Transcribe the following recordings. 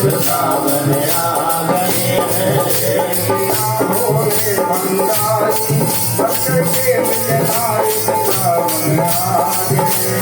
वृंदावन आ गए हैं। भोले भंडारी भक्त के मिलनाई वृंदावन आ गए हैं।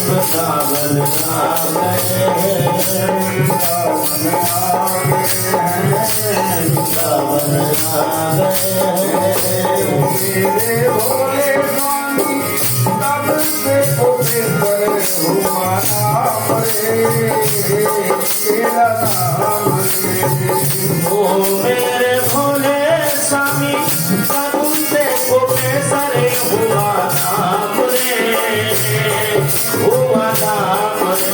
वृंदावन आ गए हैं। वृंदावन आ गए हैं। वृंदावन आ गए हैं। मेरे भोले स्वामी तब से गोविंदर हुआ नाम रे, तेरा नाम रे। ओ मेरे भोले स्वामी तब से गोविंदर हुआ नाम रे, हुआ नाम रे।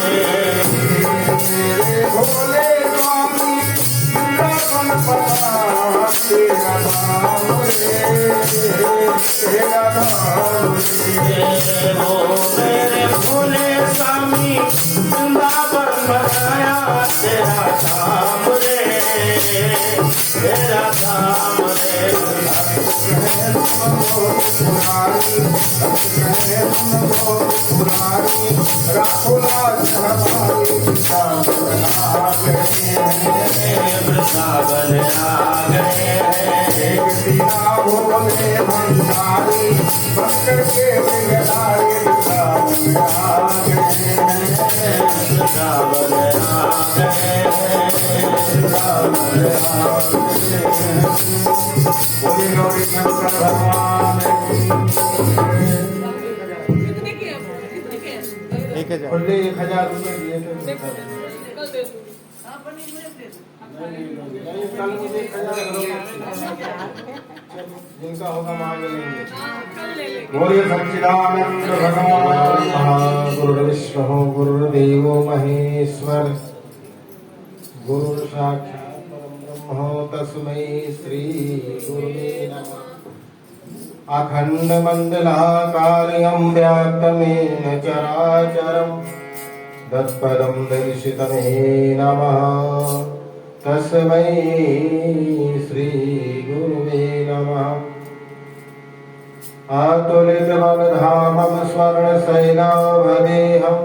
मेरे भोले स्वामी वृंदावन पधारा, तेरा नाम रे, तेरा नाम रे। ओ मेरे भोले स्वामी वृंदावन बनाया, तेरा धाम रे, तेरा धाम रे। पुरानी राखो लाज हमारी वृंदावन आ गए हैं। वृंदावन आ गए हैं। बिना भोले भंडारी भक्कर के बिगड़ाए वृंदावन आ गए हैं। वृंदावन आ गए हैं। वृंदावन आ गए हैं। बोले गौरी शंकर भगवान एक 1000 रुपये दिए थे। कल मुझे 1000 जिनका होगा मांग लेंगे। बोलिए सच्चिदानंद भगवान गुरुर्विष्णु गुरुर्देवो महेश्वर गुरु साक्षात् परब्रह्म तस्मै श्री गुरुवे नमः। अखंड मंडलाकारं व्याप्तमेन चराचरं तत्पदं दर्शितमेन नमः। तस्मै श्री गुरुवे नमः। अतुलितबलधामं स्वर्णशैलावदेहं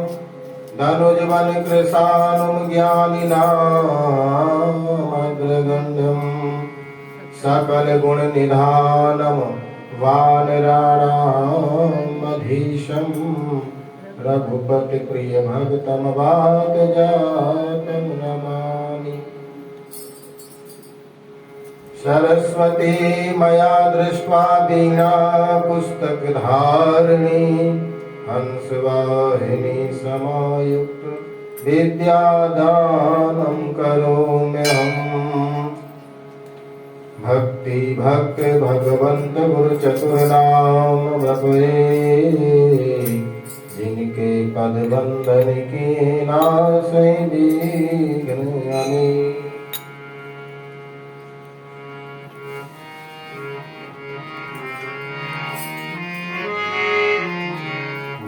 धनुजबल कृशानुं ज्ञानिनामग्रगण्यं सकलगुणनिधानं वानराणामधीशं रघुपतिप्रियभक्तं वातजातं नमामि। सरस्वती मया दृष्ट्वा वीणा पुस्तकधारिणी हंसवाहिनी समायुक्त विद्यादानं करोम्यहम्। भक्ति भक्त भगवंत गुरु चतुर्नाम भगवे जिनके पद बंदन के नासै विघ्न।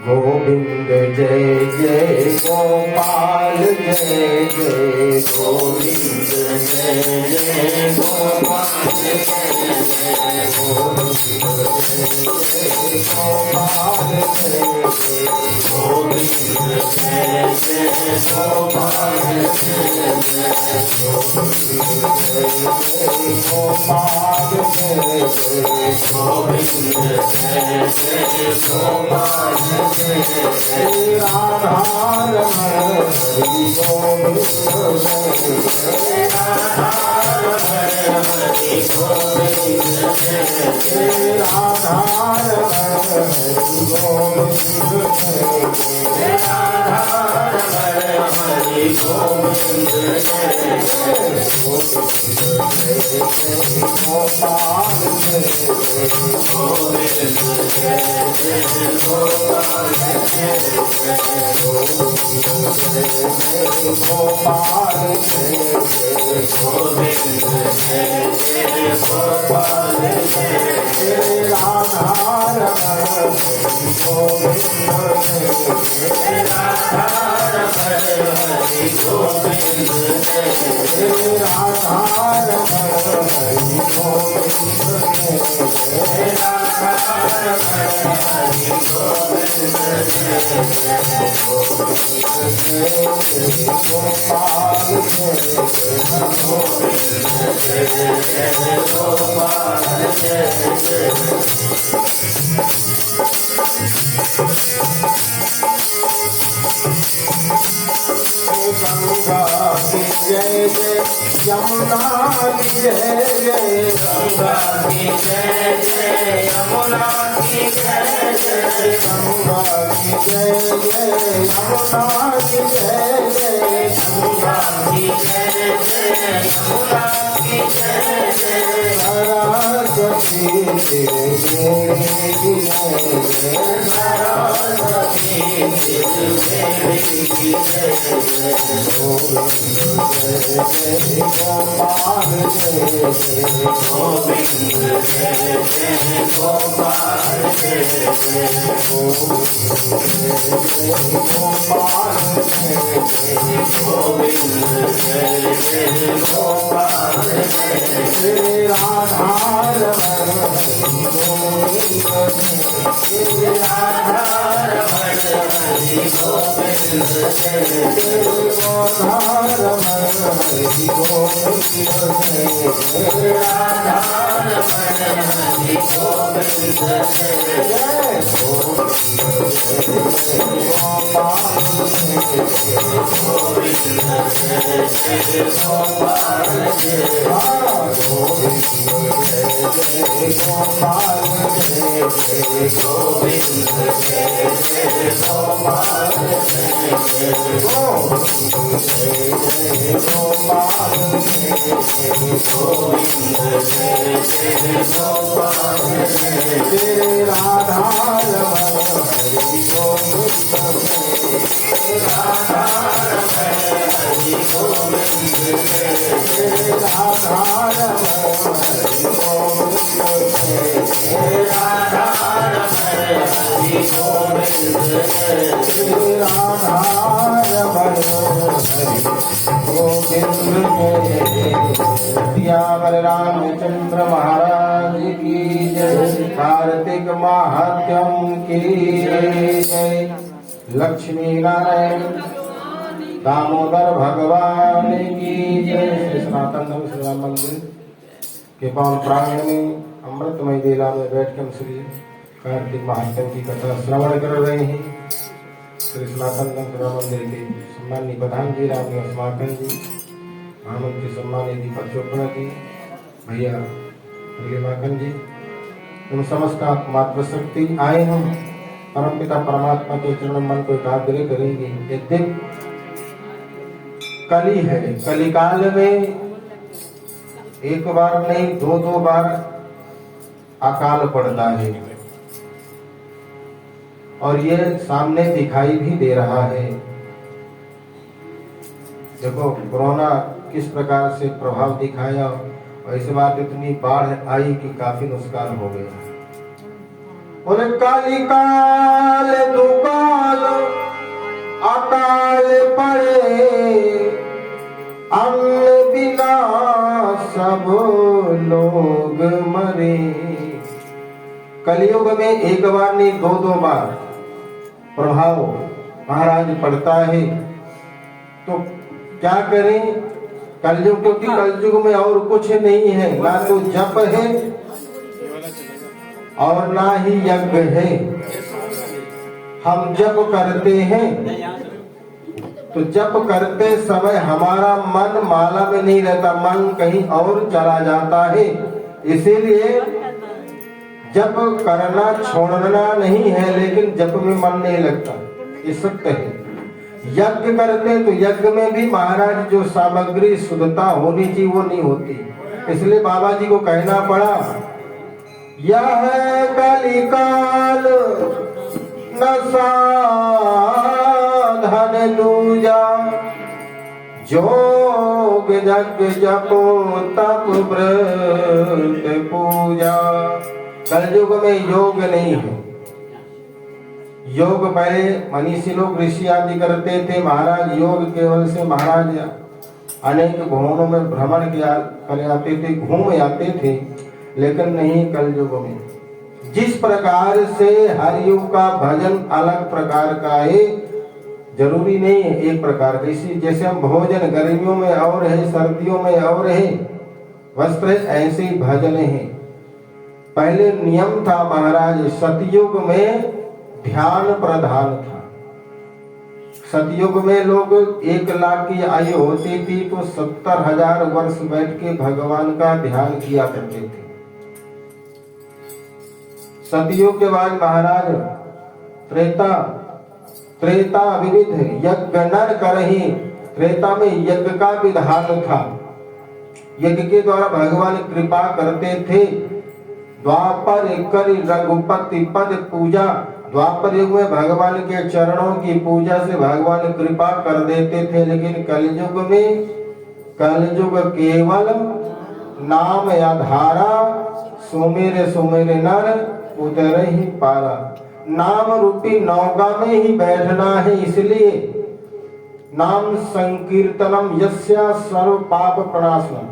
गोविंद जय जय गोपाल जय जय गोविंद जय जय गोपाल जय जय गोविंद जय जय गोपाल जय जय गोविंद जय जय गोपाल जय जय गोविंद जय जय गोपाल जय जय गोविंद जय जय गोपाल राधा रमण हरि गोविंद जय राधा रमण हरि गोविंद जय राधा रमण हरि गोविंद जय राधा रमण हरि गोविंद जय गोपाल जय गोविंद जय जय गोपाल गोपाल जय गोविंद जय जय गोपाल जय राधा रमण गोविंद जय राधा रमण हरि गोविंद जय राधा रमण हरि गोविंद जय राधा रमण हरि गोविंद जय गोपाल गंगा की जय जय, यमुना की जय जय, गंगा की जय जय, यमुना की जय जय, गंगा की जय जय, यमुना की जय जय, गंगा की जय जय, यमुना की जय जय, सरस्वती देवी की जय जय, सरस्वती देवी की जय जय, गोपाल जय जय, गोविंद जय जय, गोपाल जय जय, गोपाल जय जय, गोविंद जय जय, गोपाल जय जय, राधा रमण गोविंद जय, राधा रमण हरि गोविंद जय जय, राधा रमण हरि गोविंद जय, राधा रमण हरि गोविंद जय जय, गोविंद जय जय, गोपाल जय जय, गोविंद जय जय, गोपाल जय जय, गोविंद जय जय, गोपाल जय जय, राधा रमण हरि गोविंद राधा रमण हरि गोविंद जय जय, राधा रमण हरि गोविंद राधा रमण हरि गोविंद जय जय, राधा रमण हरि गोविंद सियावर रामचंद्र महाराज की जय, कार्तिक महात्म की जय, लक्ष्मी नारायण दामोदर भगवान की जय। श्री सनातन धर्म श्री राम मंदिर के पावन प्रांगण में अमृतमय बेला में बैठ कर श्री कार्तिक महात्म की कथा श्रवण कर रहे हैं। श्री सनातन धर्म श्री राम मंदिर के सम्माननीय प्रधान जी राम निवास माखन जी, महामंत्री सम्मानीय दीपक चोपड़ा जी, भैया अगले माखन जी, तुम समस्त मातृ शक्ति आए हम परमपिता परमात्मा के चरण मन को एकाग्र करेंगे। यद्यपि कली है, कलिकाल में एक बार नहीं दो दो बार अकाल पड़ता है और ये सामने दिखाई भी दे रहा है। देखो कोरोना किस प्रकार से प्रभाव दिखाया और इस बार इतनी बाढ़ आई कि काफी नुकसान हो गया। बोले काली काल दुकाल अकाल पड़े, अन्न बिना सब लोग मरे। कलयुग में एक बार नहीं दो दो बार प्रभाव महाराज पड़ता है, तो क्या करें कलयुग, क्योंकि कलयुग में और कुछ नहीं है, ना तो जप है और ना ही यज्ञ है। हम जप करते हैं तो जप करते समय हमारा मन माला में नहीं रहता, मन कहीं और चला जाता है। इसीलिए जप करना छोड़ना नहीं है, लेकिन जप में मन नहीं लगता, ये सत्य है। यज्ञ करते तो यज्ञ में भी महाराज जो सामग्री शुद्धता होनी चाहिए वो नहीं होती, इसलिए बाबा जी को कहना पड़ा, यह है कलिकाल न साधन दूजा, जोग यज्ञ जपो तप व्रत पूजा। कलयुग में योग नहीं है। योग पहले मनीषी लोग ऋषि आदि करते थे, महाराज योग केवल से महाराज अनेक भवनों में भ्रमण किया कर आते थे, घूम आते थे, लेकिन नहीं कलयुग में। जिस प्रकार से हर युग का भजन अलग प्रकार का है, जरूरी नहीं है एक प्रकार का। इसी जैसे हम भोजन गर्मियों में और है, सर्दियों में और है, वस्त्र ऐसे ही भजन है। पहले नियम था महाराज, सतयुग में ध्यान प्रधान था। सतयुग में लोग 1 लाख की आयु होती थी तो 70,000 वर्ष बैठ के भगवान का ध्यान किया करते थे। सतयुग के बाद महाराज त्रेता विविध यज्ञ नर करहि। त्रेता में यज्ञ का विधान था, यज्ञ के द्वारा भगवान कृपा करते थे। द्वापर कर रघुपति पद पूजा, द्वापर युग में भगवान के चरणों की पूजा से भगवान कृपा कर देते थे। लेकिन कलयुग केवल नाम आधारा, सुमेरे सुमेरे नर उतर ही पारा। नाम रूपी नौका में ही बैठना है, इसलिए नाम संकीर्तनम यस्या सर्व पाप प्रणाशनम।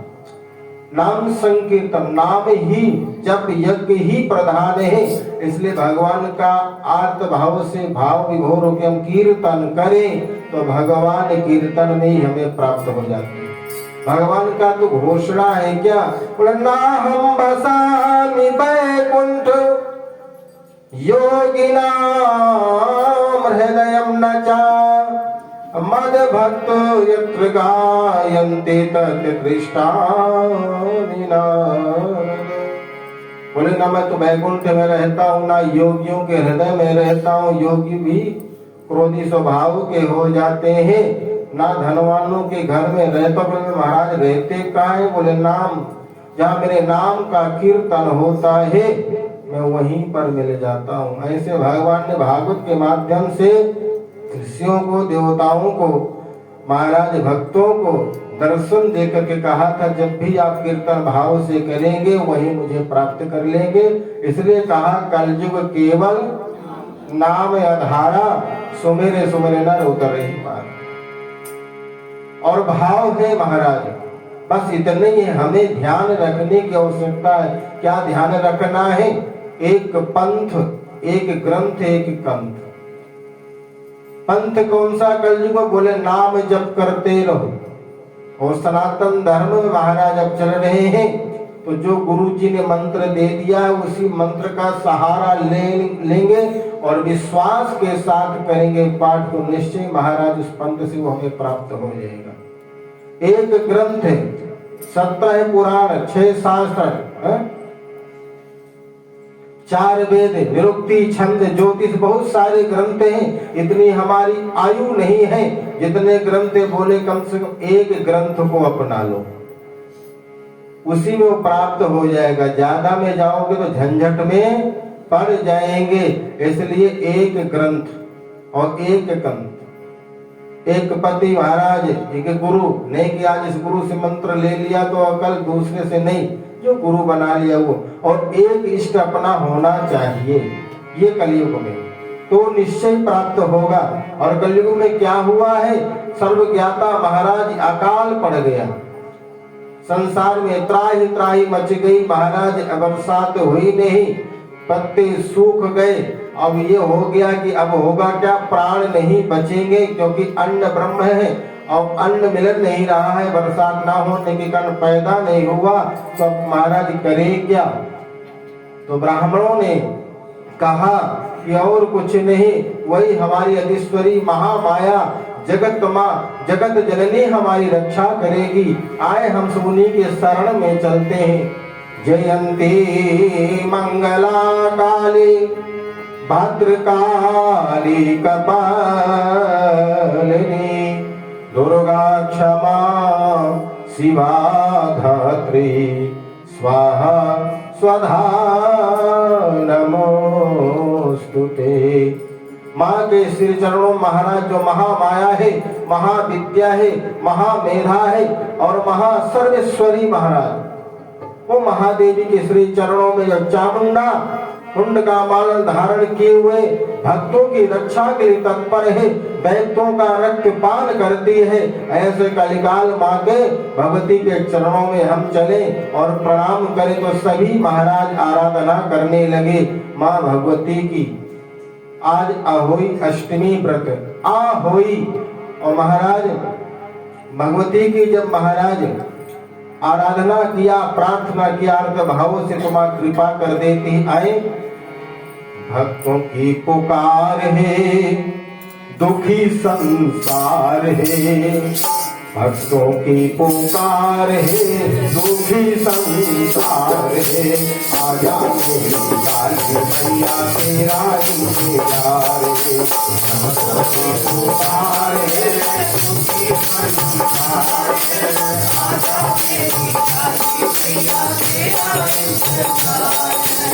नाम संकीर्तन, नाम ही जप यज्ञ ही प्रधान है, इसलिए भगवान का आर्त भाव से भाव विभोर होकर हम कीर्तन करें तो भगवान कीर्तन में ही हमें प्राप्त हो जाते हैं। भगवान का तो घोषणा है क्या, बोला हम बसामि बैकुंठ योगिनां हृदयं न चा मद भक्त यत्र गायन्ते तत् कृष्णानि नाम। बोले ना मैं तो बैकुंठ में रहता हूँ, ना योगियों के हृदय में रहता हूँ। योगी भी क्रोधी स्वभाव के हो जाते हैं, ना धनवानों के घर में रहता। बोले महाराज रहते कहाँ है? बोले नाम, जहाँ मेरे नाम का कीर्तन होता है मैं वहीं पर मिल जाता हूँ। ऐसे भगवान ने भागवत के माध्यम से ऋषियों को, देवताओं को, महाराज भक्तों को दर्शन देकर के कहा था, जब भी आप कीर्तन भाव से करेंगे वहीं मुझे प्राप्त कर लेंगे। इसलिए कहा कलयुग केवल नाम आधारा, सुमेरे सुमेरे नर उतर ही पार। और भाव है महाराज, बस इतने ही हमें ध्यान रखने की आवश्यकता है। क्या ध्यान रखना है? एक पंथ, एक ग्रंथ, एक कंथ। पंथ कौन सा कलयुग में? बोले नाम जप करते रहो। और सनातन धर्म में महाराज अब चल रहे हैं तो जो गुरु जी ने मंत्र दे दिया उसी मंत्र का सहारा लेंगे और विश्वास के साथ करेंगे पाठ, तो निश्चय महाराज उस पंथ से वो हमें प्राप्त हो जाएगा। एक ग्रंथ है, 17 पुराण, 6 शास्त्र, 4 वेद, निरुक्ति, छंद, ज्योतिष, बहुत सारे ग्रंथ हैं। इतनी हमारी आयु नहीं है जितने ग्रंथ बोले, कम से कम एक ग्रंथ को अपना लो, उसी में वो प्राप्त हो जाएगा। ज्यादा में जाओगे तो झंझट में पड़ जाएंगे। इसलिए एक ग्रंथ और एक कंठ, एक पति महाराज, एक गुरु। नहीं कि आज इस गुरु से मंत्र ले लिया तो कल दूसरे से नहीं, जो गुरु बना लिया वो। और एक इष्ट अपना होना चाहिए, ये कलयुग में तो निश्चय प्राप्त होगा। और कलयुग में क्या हुआ है? सर्वज्ञाता महाराज अकाल पड़ गया, संसार में त्राही त्राही मच गई महाराज। बरसात हुई नहीं, पत्ते सूख गए। अब ये हो गया कि अब होगा क्या? प्राण नहीं बचेंगे, क्योंकि अन्न ब्रह्म है और अन्न मिल नहीं रहा है। बरसात ना होने के कारण पैदा नहीं हुआ, तो महाराज करे क्या? तो ब्राह्मणों ने कहा कि और कुछ नहीं, वही हमारी अधीश्वरी महामाया जगत माँ, जगत जननी हमारी रक्षा करेगी। आए हम सुनी के शरण में चलते हैं। जयंती मंगला काली भद्रकाली कपालिनी दुर्गा क्षमा शिवा धात्री स्वाहा स्वधा नमोस्तुते। माँ के श्री चरणों महाराज जो महामाया है, महाविद्या है, महामेधा है और महासर्वेश्वरी महाराज, वो महादेवी के श्री चरणों में जब चामुंडा कुंड का माल धारण किए हुए भक्तों की रक्षा के लिए तत्पर है, दैत्यों का रक्तपान करती है, ऐसे कलिकाल माँ के भगवती के चरणों में हम चले और प्रणाम करें तो सभी महाराज आराधना करने लगे माँ भगवती की। आज अहोई अष्टमी व्रत अहोई, और महाराज भगवती की जब महाराज आराधना किया, प्रार्थना किया, अर्थ भावों से तुम कृपा कर देती आए। भक्तों की पुकार है, दुखी संसार है। भक्तों की पुकार है, दुखी संसार है। आजा मेरी काली मैया तेरा इंतजार है। भक्तों की पुकार है, दुखी संसार है। आजा मेरी काली मैया तेरा इंतजार है।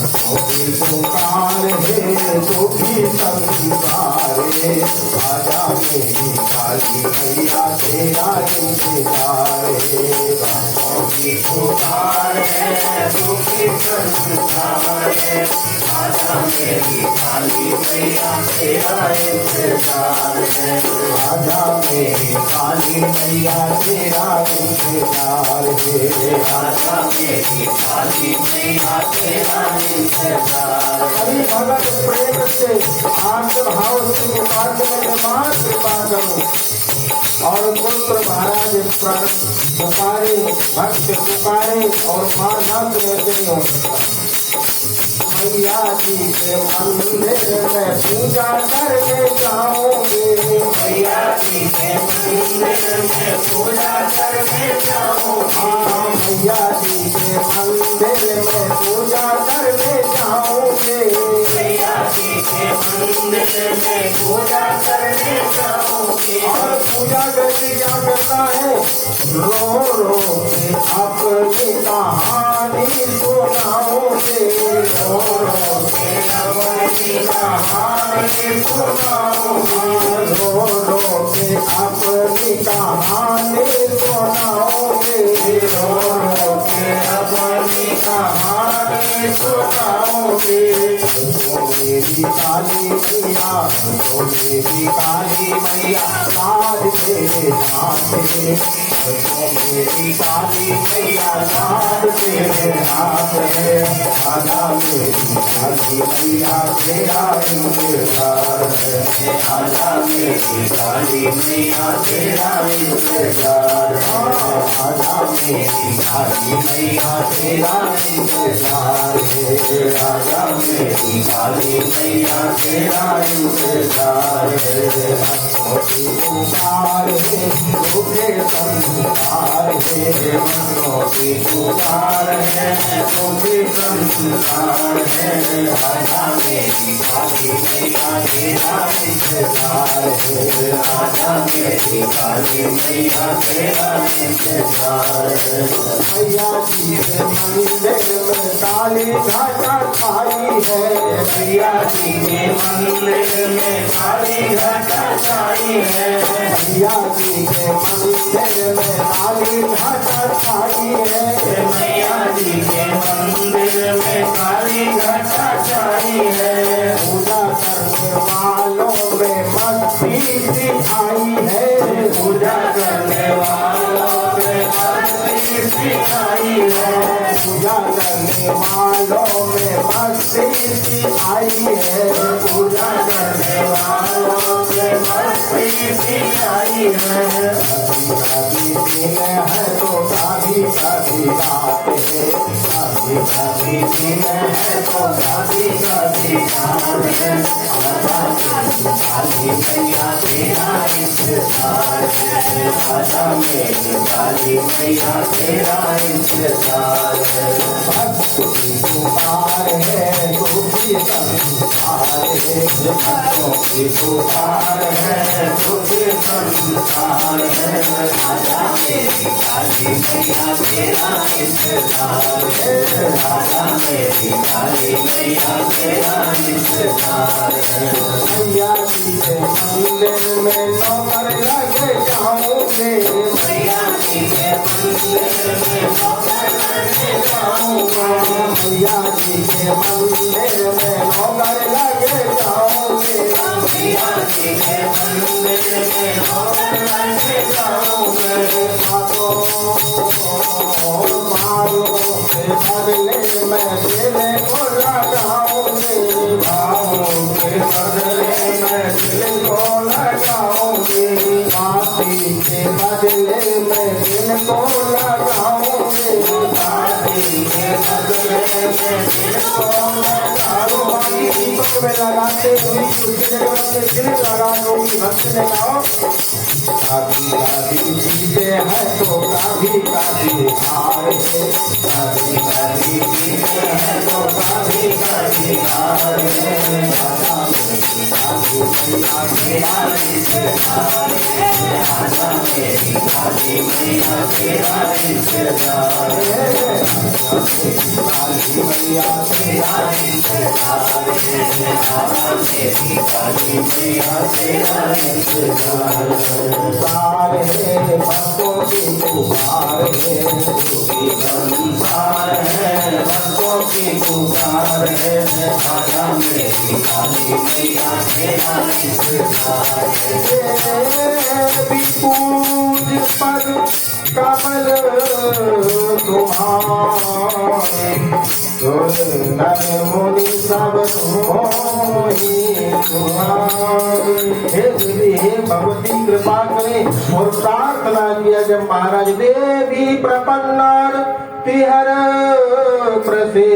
भक्तों की पुकार है, दुखी संसार है। आजा मेरी काली मैया तेरा इंतजार है। भक्तों की पुकार है, दुखी संसार है। आजा मेरी काली मैया तेरा इंतजार है। आजा मेरी काली मैया तेरा इंतजार है। आजा मेरी काली मैया तेरा इंतजार है। अभी भगत प्रेम से आर्त भाव से पुकारने के बाद कृपा करो। और पुत्र महाराज पुकारे, भक्त पुकारे और मां नाथ रहते हो। मैया जी के मंदिर में पूजा करने जाओगे। मैया जी के मंदिर में पूजा करने जाओगे। हाँ, मैया जी के मंदिर में पूजा करने जाओगे। मैया जी के मंदिर में पूजा करने जाओगे। और पूजा करके क्या करना है? रो रो के अपनी कहानी सुनाओगे। रो रो के अपनी कहानी सुनाओगे। रो रो के अपनी कहानी सुनाओगे। रो रो के अपनी कहानी सुनाओगे। तो मेरी काली मैया, तो मेरी काली मैया साध तेरे हाथ है। तो मेरी काली मैया साध तेरे हाथ है। आजा मेरी काली मैया तेरा इंतजार है। आजा मेरी काली मैया तेरा इंतजार है। आजा मेरी काली मैया तेरा इंतजार है। आजा मेरी काली मैया तेरा इंतजार है। भक्तों की पुकार है, दुखे संसार है। भक्तों की पुकार है, दुखे संसार है। आजा मेरी काली मैया तेरा इंतजार है। आजा मेरी काली मैया तेरा इंतजार है। मैया जी के मंदिर में काली घटा छाई है। मैया जी के मंदिर में काली घटा छाई है। मैया जी के मंदिर में काली घटा छाई है। मैया जी के मंदिर में काली घटा छाई है। पूजा करने वालों में मस्ती सी आई है। पूजा करने वालों में मस्ती सी आई है। पूजा करने वालों में मस्ती सी आई है। पूजा करने वालों में मस्ती सी आई है। कभी कभी दिन है तो कभी कभी रात है। कभी कभी दिन है तो कभी कभी रात है। आजा मेरी काली मैया तेरा इंतजार है। आजा मेरी काली मैया तेरा इंतजार है। भक्तों की पुकार है, दुखी संसार है। भक्तों की पुकार है, दुखी संसार है। आजा मेरी काली मैया तेरा इंतजार है। आजा मेरी काली मैया तेरा इंतजार है। मैया जी के मंदिर में नौकर लगे जाओगे। मैया जी के मंदिर में नौकर लगे जाऊंगा। मैया जी के मंदिर में नौकर लगे जाओगे। मैया जी के मंदिर में नौकर लगे जाओगे। मारो के बदले में दिल को लगाओगे। भावों के बदले में दिल को लगाओगे। माफी के बदले में इनको लगाऊं काशी के बदले में इनको लगाऊं बाकी दीपक में लगाते हुए उसके जगह में दिल लगा दूंगी भक्त ने कहा काफी काफी चीजें हैं तो काफी काफी हार है काशी काशी चीजें हैं तो काशी काशी हार है आशा मेरी काशी मैया तेरा रिश्तेदार है आशा मेरी काशी मैया तेरा रिश्तेदार है काली मैया तेरा रिश्तेदार है आशा मेरी काशी मैया तेरा रिश्तेदार है पुकार है भक्तों की पुकार है संसार है भक्तों की पुकार है आजा मेरी काली मैया तेरा रिश्तेदार है पूज पद कमल तुम्हारे नर मुनि सब मोहि तुम्हारे हे देवी हे भगवती कृपा करें और प्रार्थना किया जब महाराज देवी प्रपन्नार तिहर प्रसे